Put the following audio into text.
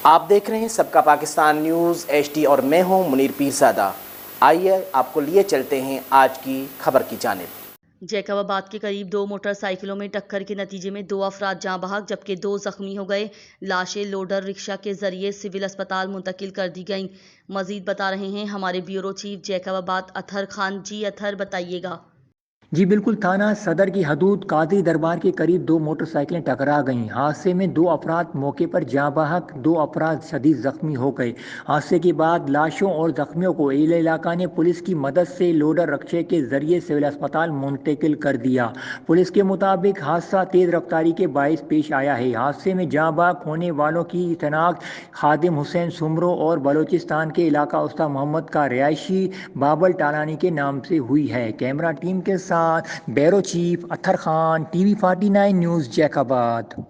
آپ دیکھ رہے ہیں سب کا پاکستان نیوز HD اور میں ہوں منیر پیرزادہ۔ آئیے آپ کو لیے چلتے ہیں آج کی خبر کی جانب۔ جیکب آباد کے قریب 2 موٹر سائیکلوں میں ٹکر کے نتیجے میں 2 افراد جاں بحق جبکہ 2 زخمی ہو گئے۔ لاشیں لوڈر رکشہ کے ذریعے سول اسپتال منتقل کر دی گئیں۔ مزید بتا رہے ہیں ہمارے بیورو چیف جیکب آباد اطہر خان۔ جی اطہر، بتائیے گا۔ جی بالکل، تھانہ صدر کی حدود قادری دربار کے قریب 2 موٹر سائیکلیں ٹکرا گئیں۔ حادثے میں 2 افراد موقع پر جاں بحق، 2 افراد شدید زخمی ہو گئے۔ حادثے کے بعد لاشوں اور زخمیوں کو اہل علاقہ نے پولیس کی مدد سے لوڈر رکشے کے ذریعے سول اسپتال منتقل کر دیا۔ پولیس کے مطابق حادثہ تیز رفتاری کے باعث پیش آیا ہے۔ حادثے میں جاں بحق ہونے والوں کی شناخت خادم حسین سمرو اور بلوچستان کے علاقہ استہ محمد کا رہائشی بابل ٹالانی کے نام سے ہوئی ہے۔ کیمرہ ٹیم کے ساتھ بیورو چیف اطہر خان، TV 49 نیوز، جیکب آباد۔